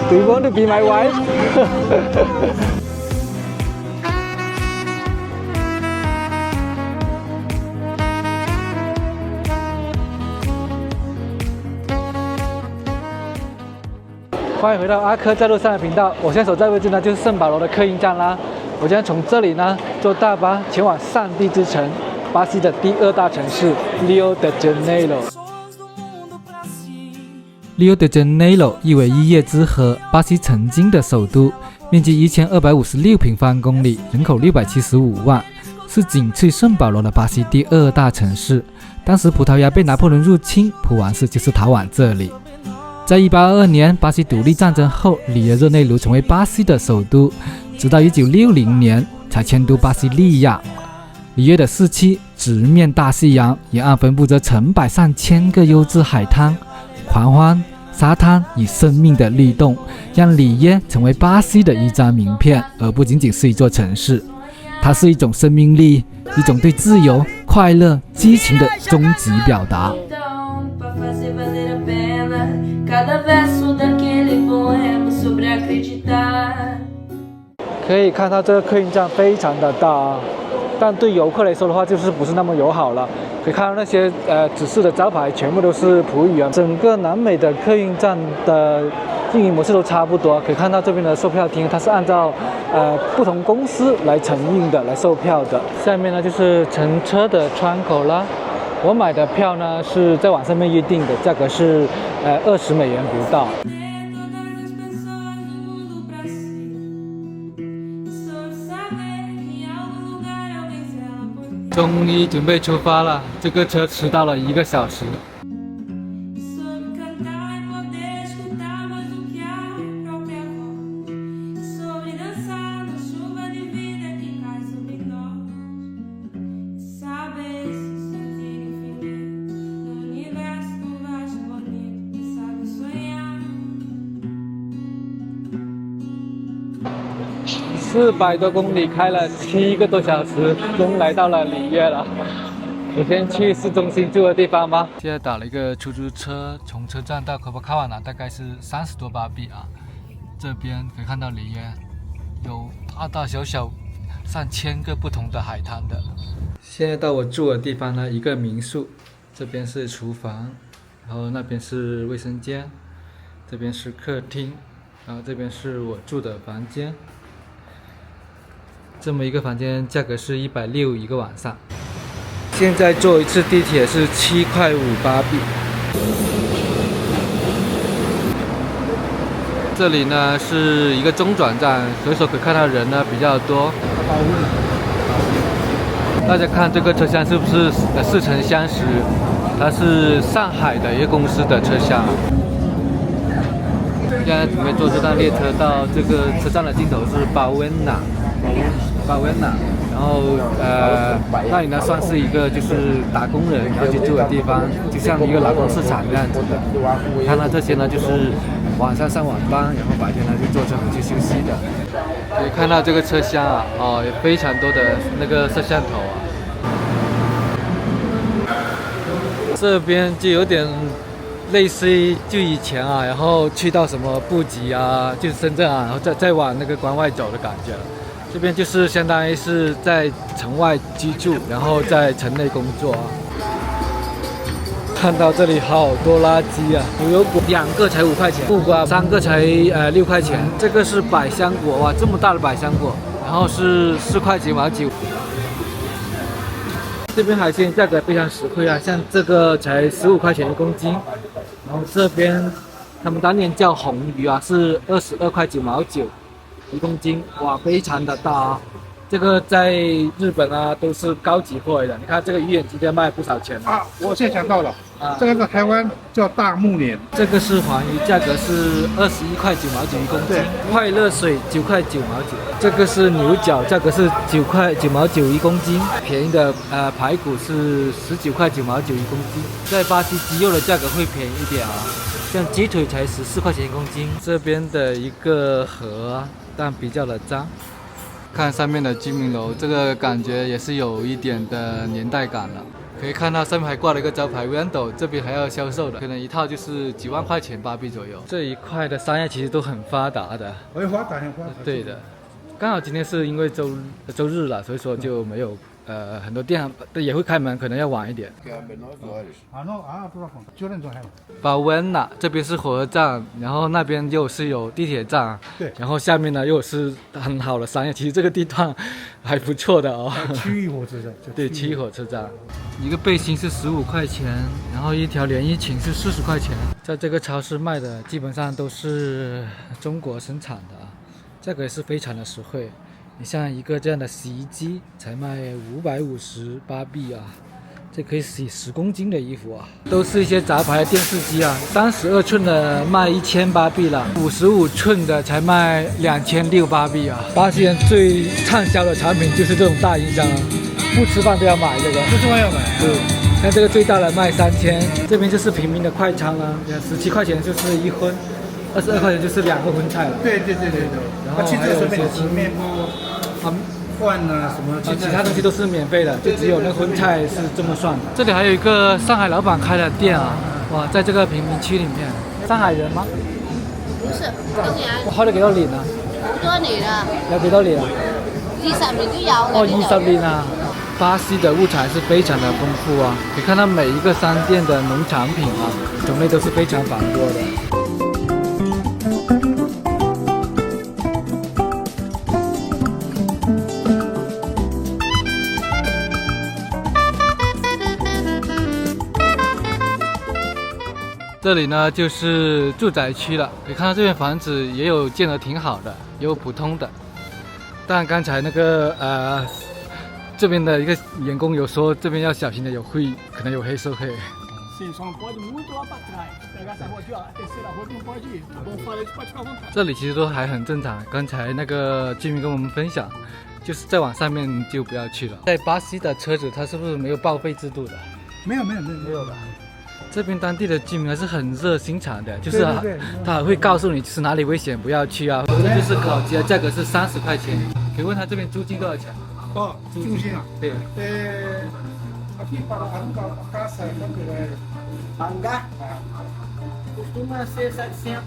Do you want to be my wife? 欢迎回到阿科在路上的频道。我现在所在位置呢，就是圣保罗的客运站啦。我将从这里呢坐大巴前往上帝之城，巴西的第2大城市 Rio de Janeiro。Rio de Janeiro 意为一叶之河，巴西曾经的首都，面积1256平方公里，人口675万，是仅次于圣保罗的巴西第2大城市。当时葡萄牙被拿破仑入侵，普王士就是逃往这里。在1822年巴西独立战争后，里约热内卢成为巴西的首都，直到1960年才迁都巴西利亚。里约的市区直面大西洋，沿岸分布着成百上千个优质海滩，狂欢、沙滩与生命的律动，让里约成为巴西的一张名片，而不仅仅是一座城市。它是一种生命力，一种对自由、快乐、激情的终极表达。可以看到这个客运站非常的大，但对游客来说的话，就是不是那么友好了。可以看到那些指示的招牌全部都是葡语言。整个南美的客运站的运营模式都差不多。可以看到这边的售票厅，它是按照不同公司来承运的，来售票的。下面呢就是乘车的窗口啦。我买的票呢是在网上面预定的，价格是20美元不到。终于准备出发了，这个车迟到了1个小时。400多公里，开了7个多小时，终于来到了里约了。我先去市中心住的地方吧。现在打了一个出租车，从车站到科波卡瓦纳大概是30多巴比啊。这边可以看到里约有大大小小上千个不同的海滩的。现在到我住的地方呢，一个民宿，这边是厨房，然后那边是卫生间，这边是客厅，然后这边是我住的房间。这么一个房间价格是160一个晚上。现在坐一次地铁是7.5块巴比。这里呢是一个中转站，所以说可以看到人呢比较多。大家看这个车厢是不是似曾相识？它是上海的一个公司的车厢。现在准备坐这趟列车到这个车站的尽头是巴维纳，然后那里呢算是一个就是打工人要去住的地方，就像一个劳动市场这样子的。看到这些呢就是晚上上晚班，然后白天呢就坐车回去休息的。可以看到这个车厢啊，有非常多的那个摄像头啊。这边就有点类似于就以前啊，然后去到什么布吉啊，就是深圳啊，然后再往那个关外走的感觉。这边就是相当于是在城外居住，然后在城内工作啊。看到这里好多垃圾啊，牛油果2个才5块钱，木瓜3个才6块钱。这个是百香果，哇，这么大的百香果，然后是4块9毛9。这边海鲜价格非常实惠啊，像这个才15块钱1公斤，然后这边他们当年叫红鱼啊，是22块9毛91公斤，哇，非常的大啊！这个在日本啊都是高级货来的，你看这个鱼眼直接卖不少钱啊！我现在想到了，这个在台湾叫大木莲，这个是黄鱼，价格是21块9毛91公斤，快乐水9块9毛9。这个是牛角，价格是9块9毛91公斤，便宜的排骨是19块9毛91公斤。在巴西鸡肉的价格会便宜一点啊，像鸡腿才14块钱1公斤。这边的一个河啊，但比较的脏。看上面的居民楼，这个感觉也是有一点的年代感了。可以看到上面还挂了一个招牌 Vando， 这边还要销售的，可能一套就是几万块钱巴币左右。这一块的商业其实都很发达的，很发达，很发达。对的，刚好今天是因为周日了，所以说就没有很多店也会开门，可能要晚一点。巴温纳这边是火车站，然后那边又是有地铁站，对，然后下面呢又是很好的商业，其实这个地段还不错的哦。区域火车站，对，区域火车站，一个背心是15块钱，然后一条连衣裙是40块钱。在这个超市卖的基本上都是中国生产的啊，价格也是非常的实惠。你像一个这样的洗衣机才卖550巴币啊，这可以洗10公斤的衣服啊。都是一些杂牌的电视机啊，32寸的卖1000巴币了，55寸的才卖2600巴币啊。巴西人最畅销的产品就是这种大音箱啊，不吃饭都要买这个，不吃饭要买。对，像这个最大的卖3000，这边就是平民的快餐啊，17块钱就是一荤，22块钱就是2个荤菜了。对。然后还有一些吃面饭啊什么，其他东西都是免费的，就只有那荤菜是这么算的。这里还有一个上海老板开的店啊，哇，在这个贫民区里面，上海人吗？不是，东阳。我開咗幾多年啊？好多年啦。有幾多年啊？20年都有嘅。哦，20年啊！巴西的物产是非常的丰富啊，可以看到每一个商店的农产品啊，种类都是非常繁多的。这里呢就是住宅区了，可以看到这边房子也有建得挺好的，也有普通的。但刚才那个这边的一个员工有说这边要小心的，可能有黑社会。这里其实都还很正常，刚才那个居民跟我们分享，就是再往上面就不要去了。在巴西的车子它是不是没有报废制度的？没有的。这边当地的居民还是很热心肠的，就是他还会告诉你是哪里危险不要去啊。这就是烤鸡，价格是30块钱。可以问他这边租金多少钱？哦，租金啊？对。aqui para alugar uma casa quanto é? Alugar? Costuma ser 700.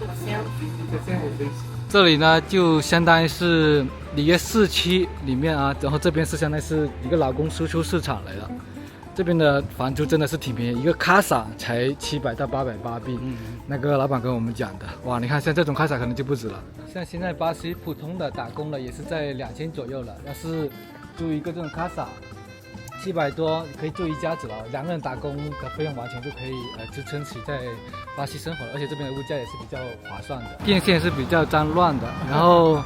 这里呢就相当于是里约市区里面啊，然后这边是相当于是一个劳工输出市场来了。这边的房租真的是挺便宜，一个卡萨才700到800巴币。那个老板跟我们讲的，哇，你看像这种卡萨可能就不止了。像现在巴西普通的打工的也是在2000左右了，要是租一个这种卡萨，700多可以住一家子了，2个人打工的费用完全就可以支撑起在巴西生活，而且这边的物价也是比较划算的。电线是比较脏乱的，然后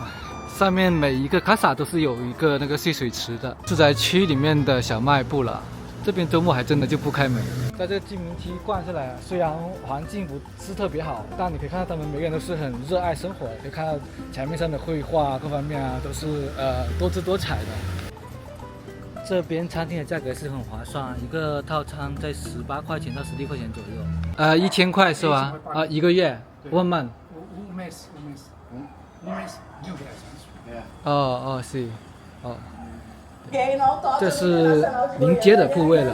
上面每一个卡萨都是有一个那个蓄水池的。住宅区里面的小卖部了。这边周末还真的就不开门。在这个居民区逛下来，虽然环境不是特别好，但你可以看到他们每个人都是很热爱生活。可以看到墙面上的绘画各方面啊，都是多姿多彩的。这边餐厅的价格是很划算，一个套餐在18块钱到16块钱左右。1000块是吧？一个月1 month。Um mês.哦，是，哦。这是临街的部位了，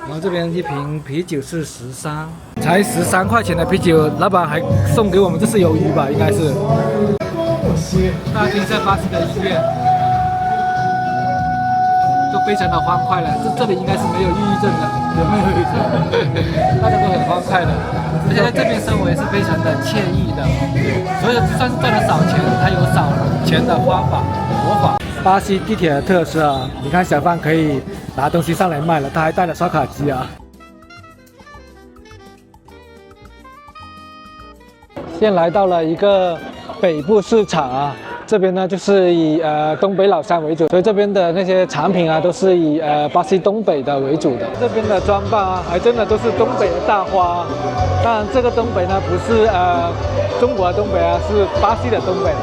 然后这边一瓶啤酒是13，才13块钱的啤酒，老板还送给我们，这是鱿鱼吧？应该是。大家听一下巴西的音乐，都非常的欢快了。这里应该是没有抑郁症的，有没有抑郁症？大家都很欢快的，而且在这边生活也是非常的惬意的。所以就算是赚了少钱，他有少钱的方法活法。巴西地铁的特色啊，你看小贩可以拿东西上来卖了，他还带了刷卡机啊。现来到了一个北部市场啊，这边呢就是以东北老山为主，所以这边的那些产品啊都是以巴西东北的为主的。这边的装扮啊，还真的都是东北的大花。当然，这个东北呢不是中国的东北啊，是巴西的东北。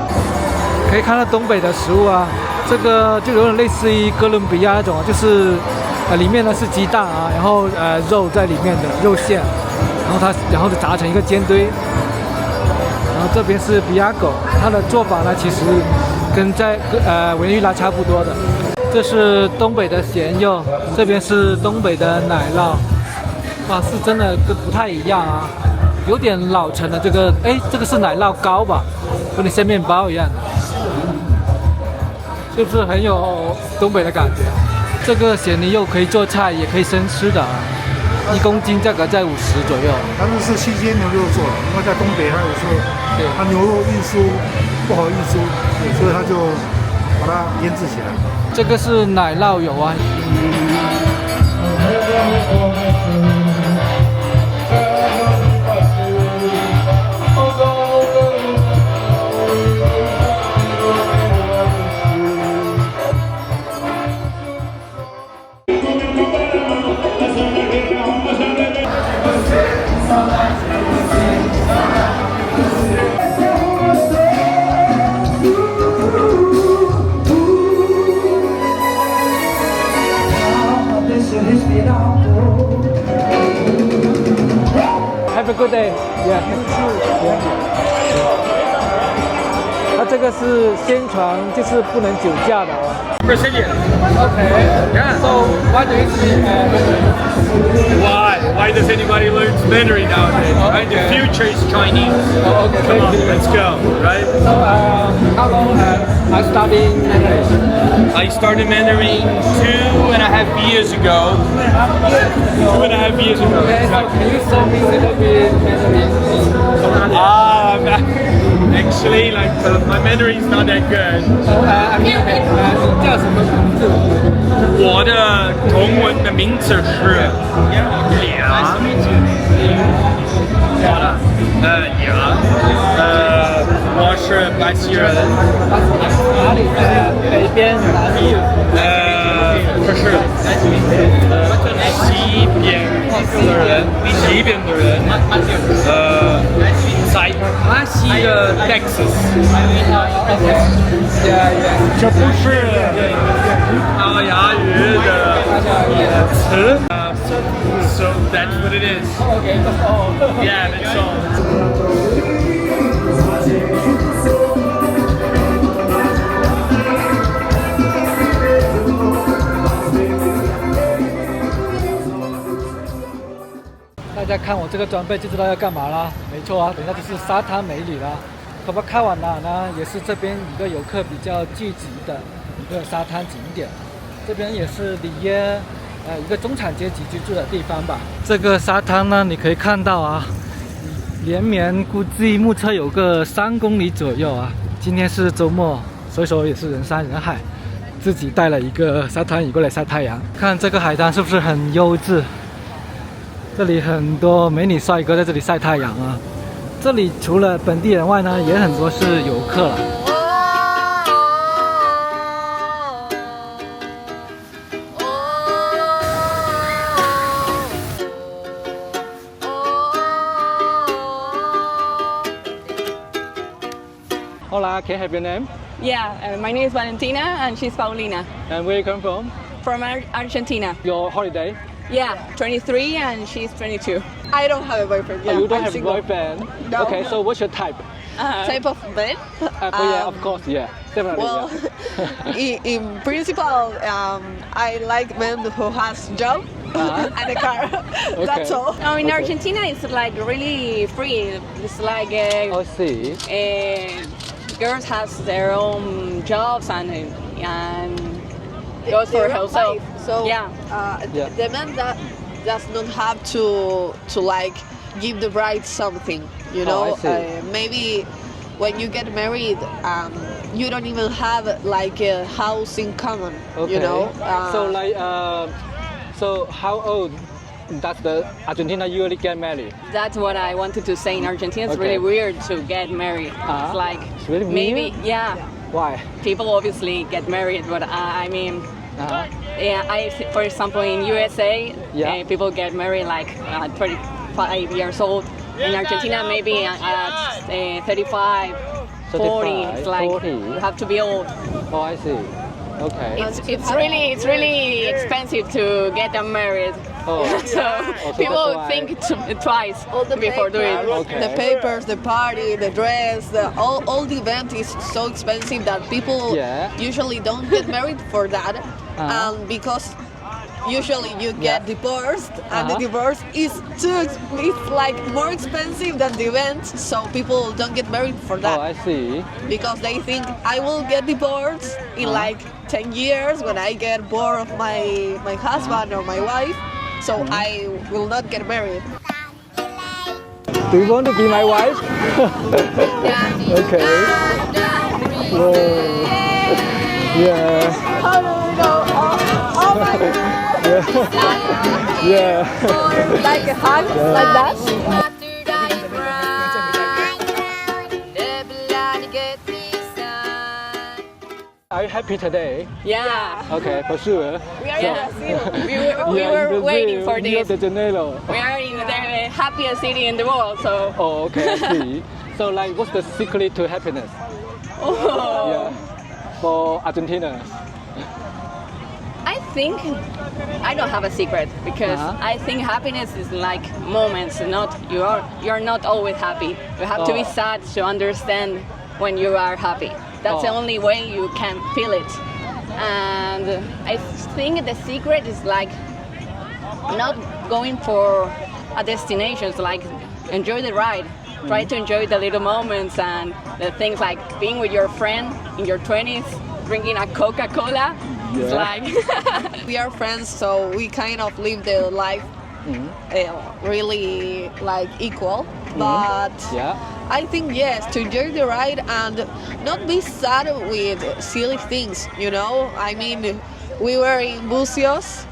可以看到东北的食物啊。这个就有点类似于哥伦比亚那种，就是里面呢是鸡蛋啊，然后肉在里面的肉馅，然后就炸成一个煎堆。然后这边是比亚狗，它的做法呢其实跟在维尼拉差不多的。这是东北的咸肉，这边是东北的奶酪，哇，是真的跟不太一样啊，有点老成的这个，哎，这个是奶酪糕吧，跟你像面包一样的，是不是很有东北的感觉？这个咸牛肉可以做菜，也可以生吃的啊，1公斤价格在50左右。他们是新鲜牛肉做的，因为在东北，他有时候他牛肉运输不好运输，所以他就把它腌制起来。这个是奶酪油啊。Have a good day. Yeah. 它这个是宣传，就是不能酒驾的哦。Brazilian. Okay. Yeah. So why do you speak Mandarin? Why? Why does anybody learn Mandarin nowadays? Right? The future is Chinese. Oh, okay. Come on, Thank you. let's go. Right? So how long have I studied Mandarin? I started Mandarin 2.5 years ago. 2.5 years ago. Okay. So can you show me a little bit Mandarin? Actually, like my Mandarin is not that good. 你叫什么名字？我的中文的名字是梁。我是巴西人。哪里的？北边、南边？不是，西边的人，在巴西的 Texas。这不是葡萄牙语的词。So that's what it is. Okay, that's all. Yeah, that's all. 大家看我这个装备就知道要干嘛啦，没错啊，等一下就是沙滩美女啦。可不看完了呢，也是这边一个游客比较聚集的一个沙滩景点。这边也是里约一个中产阶级居住的地方吧。这个沙滩呢，你可以看到啊，连绵估计目测有个3公里左右啊。今天是周末，所以说也是人山人海。自己带了一个沙滩椅过来晒太阳，看这个海滩是不是很优质？这里很多美女帅哥在这里晒太阳啊！这里除了本地人外呢，也很多是游客了。Hola, can I have your name? Yeah, my name is Valentina and she's Paulina And where you come from? from Argentina. Your holiday? Yeah, 23 and she's 22. I don't have a boyfriend. Yeah, Oh, you don't I'm have single. a boyfriend? No. Okay, so what's your type? Type of man? Yeah, of course, yeah. Definitely. Well, yeah. in principle, I like men who has job and a car. That's all. No, in Okay. Argentina it's like really free. It's like I see. girls has their own jobs and goes for herself. So Yeah. Yeah. the man that does not have to like give the bride something, you know. I see. Maybe when you get married, you don't even have like a house in common, Okay. you know. So how old does the Argentina usually get married? That's what I wanted to say. In Argentina, it's Okay. really weird to get married. It's like It's really maybe, weird? yeah. Why? People obviously get married, but I mean, Uh-huh. yeah. For example, in USA, Yeah. people get married like 35 years old. In Argentina, maybe at 35, 40. It's like 40. you have to be old. Oh, I see. Okay. It's really expensive to get them married. So that's people why. think twice before doing it. Okay. The papers, the party, the dress, all the event is so expensive that people Yeah. usually don't get married for that. Uh-huh. Because usually you get divorced, and the Uh-huh. divorce is it's like more expensive than the event, so people don't get married for that. Oh, I see. Because they think I will get divorced in like 10 years when I get bored of my husband or my wife, so I will not get married. Do you want to be my wife? Okay. Whoa. Yeah. Yeah. Like a hug, like that. Are you happy today? Yeah, Okay, for sure. we are in Brazil. We Yeah, were in waiting Brazil, for Rio this. de Janeiro. We are in the happiest city in the world, so. Oh, okay, I see. So, like, what's the secret to happiness? Oh. Yeah. For Argentina. I think I don't have a secret because Uh-huh. I think happiness is like moments. Not you're not always happy. You have to be Oh. sad to understand when you are happy. That's the Oh. only way you can feel it. And I think the secret is like not going for a destination. So like enjoy the ride. Try to enjoy the little moments and the things like being with your friend in your 20s, drinking a Coca-Cola. It's Yeah. like We are friends, so we kind of live the life really like equal. But Yeah. I think yes, to enjoy the ride and not be sad with silly things. You know, I mean, we were in Bucios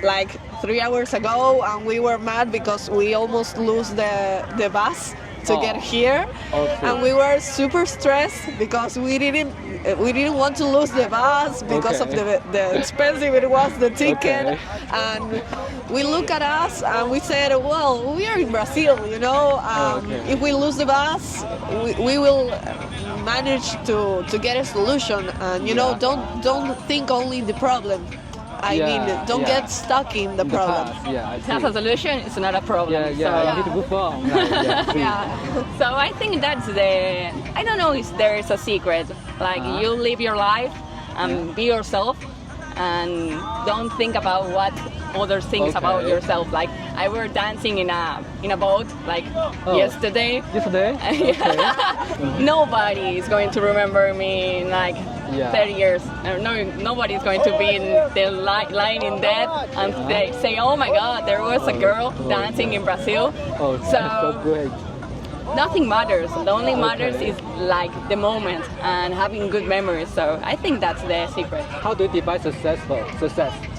like 3 hours ago, and we were mad because we almost lose the bus to Oh. get here, Okay. and we were super stressed because we didn't want to lose the bus because of Okay. the expensive it was, the ticket. Okay. And we look at us and we said, well, we are in Brazil, you know. Okay. If we lose the bus, we will manage to get a solution. And you know, Yeah. don't think only the problem. I Yeah, mean, don't yeah. get stuck in the In the problem. past, yeah, I that's see. a solution. It's not a problem. Yeah, yeah, So, you need to move on. Like, yeah, see. yeah. So I think that's I don't know if there is a secret. Like Uh-huh. you live your life and be yourself and don't think about what others think about Okay. yourself. Like I were dancing in a boat like Oh. yesterday. Yesterday? Okay. Nobody is going to remember me in like Yeah. 30 years. No, nobody is going to be in the lying in death and say, oh my God, there was a girl dancing in Brazil. Oh, So that's so great. nothing matters. The only matters Okay. is like the moment and having good memories. So I think that's the secret. How do you define success?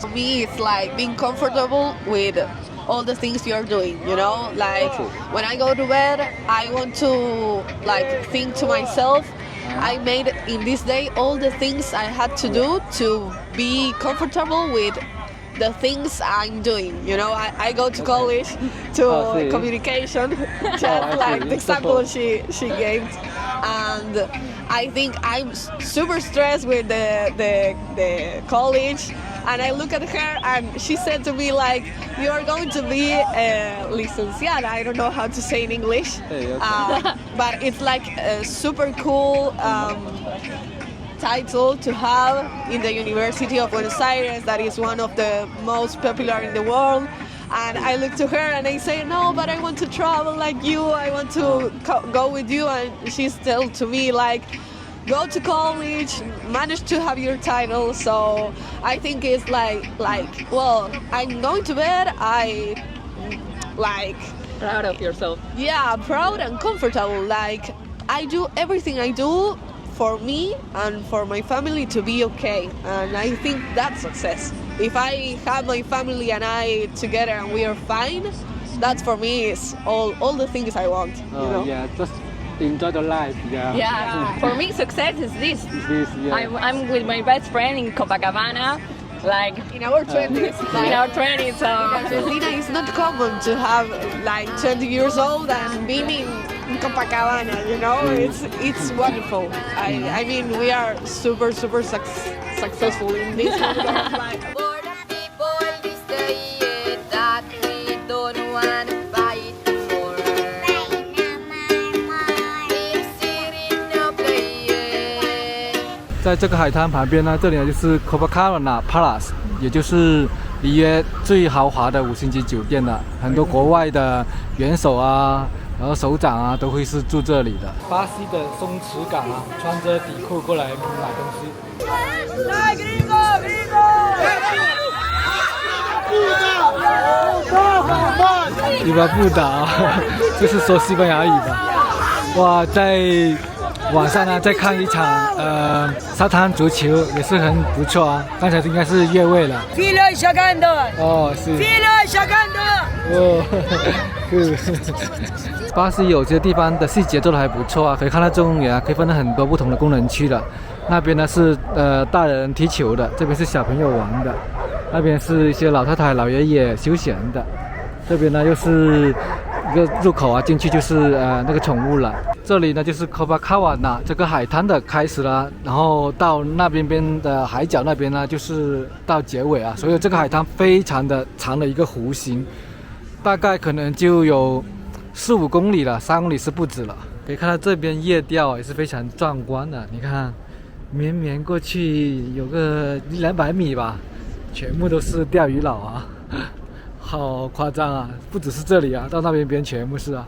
For me, it's like being comfortable with all the things you're doing, you know? Like when I go to bed, I want to like think to myself, I made in this day all the things I had to do to be comfortable with the things I'm doing. You know, I go to college to Oh, see. communication, just I like see. the example she gave. And I think I'm super stressed with the college. And I look at her and she said to me like, you are going to be a licenciada. I don't know how to say in English. Hey, okay. But it's like a super cool title to have in the University of Buenos Aires, that is one of the most popular in the world. And I look to her and I say, no, but I want to travel like you, I want to go with you. And she's still to me like, go to college, manage to have your title. So I think it's like well, I'm going to bed, I like, Proud of yourself. yeah, proud and comfortable. Like I do everything I do for me and for my family to be okay, and I think that's success. If I have my family and I together and we are fine, that for me is all the things I want. You Oh, know? yeah, just enjoy the life. Yeah. Yeah. For me, success is this. This, yeah. I'm with my best friend in Copacabana, like In our 20s, in our 20s. So Argentina is not common to have like 20 years old and being in Copacabana, you know, it's wonderful. I mean, we are super successful in this kind of life. For the people this day, 在这个海滩旁边呢，这里呢就是 Copacabana Palace， 也就是里约最豪华的5星级酒店了。很多国外的元首啊，然后首长啊，都会是住这里的。巴西的松弛感啊，穿着底裤过来买东西。伊巴布达，就是说西班牙语吧。哇，在晚上呢再看一场沙滩足球也是很不错啊。刚才应该是越位了。哦，是。哦，巴西有些地方的细节做得还不错啊，可以看到中原啊，可以分成很多不同的功能区的。那边呢是大人踢球的，这边是小朋友玩的，那边是一些老太太、老爷爷休闲的，这边呢又是一个入口啊，进去就是那个宠物了。这里呢就是 Copacabana 这个海滩的开始了，然后到那边的海角那边呢就是到结尾啊，所以这个海滩非常的长的一个弧形，大概可能就有4-5公里了，3公里是不止了。可以看到这边夜钓也是非常壮观的，你看绵绵过去有个100-200米吧，全部都是钓鱼佬啊，好夸张啊！不只是这里啊，到那边全部是啊。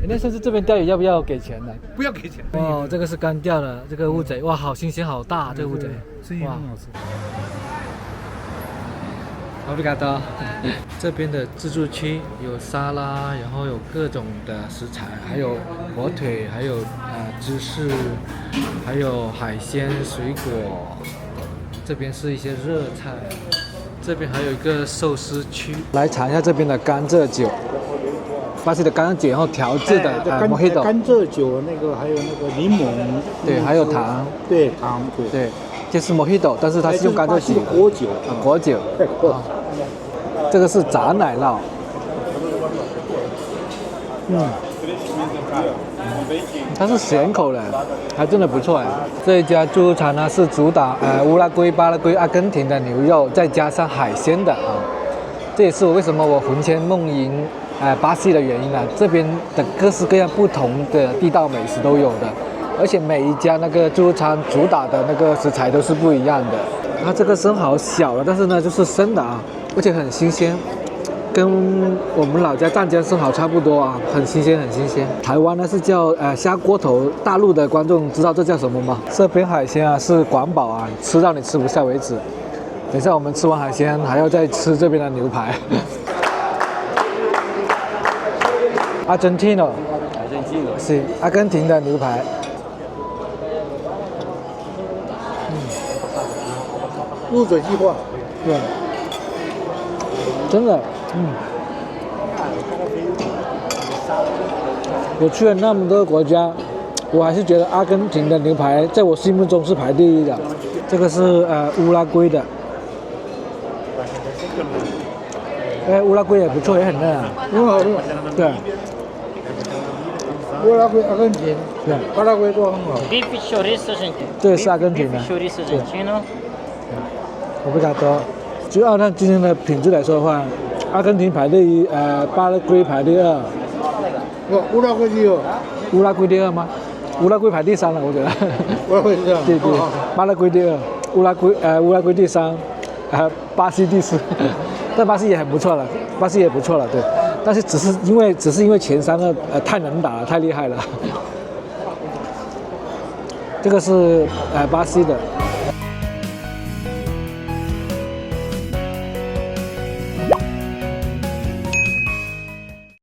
那上次这边钓鱼要不要给钱呢？不要给钱。哦，这个是刚钓的这个乌贼，哇，好新鲜，好大，这个乌贼，生意很好吃。Obrigado。这边的自助区有沙拉，然后有各种的食材，还有火腿，还有芝士，还有海鲜、水果。这边是一些热菜，这边还有一个寿司区。来尝一下这边的甘蔗酒，巴西的甘蔗酒，然后调制的Mojito。甘蔗酒那个还有那个柠檬，对，还有糖。对，糖对。就是 Mojito， 但是它是用甘蔗酒。果酒果酒。这个是炸奶酪。它是咸口的，还真的不错哎。这一家自助餐呢是主打乌拉圭、巴拉圭、阿根廷的牛肉，再加上海鲜的啊。这也是我为什么我魂牵梦萦巴西的原因啊。这边的各式各样不同的地道美食都有的，而且每一家那个自助餐主打的那个食材都是不一样的。它这个生蚝小了，但是呢就是生的啊，而且很新鲜。跟我们老家湛江生蚝差不多啊，很新鲜，很新鲜。台湾呢是叫虾锅头，大陆的观众知道这叫什么吗？这边海鲜啊是管饱啊，吃到你吃不下为止。等一下我们吃完海鲜还要再吃这边的牛排。Argentino， 是阿根廷的牛排。入嘴即化，对，真的。我去了那么多国家，我还是觉得阿根廷的牛排在我心目中是排第一的。这个是乌拉圭的，乌拉圭也不错，也很嫩啊，很好吃。对，乌拉圭、阿根廷，对，巴拉圭都很好。这是阿根廷的，我不敢多。就按照今天的品质来说的话，阿根廷排第一，巴拉圭排第二。乌拉圭第二。乌拉圭第二吗？乌拉圭排第3了，我觉得。乌拉圭第二。对，巴拉圭第2，乌拉圭第3，巴西第4。但巴西也很不错了，巴西也不错了，对。但是只是因为前3个太能打了，太厉害了。这个是巴西的。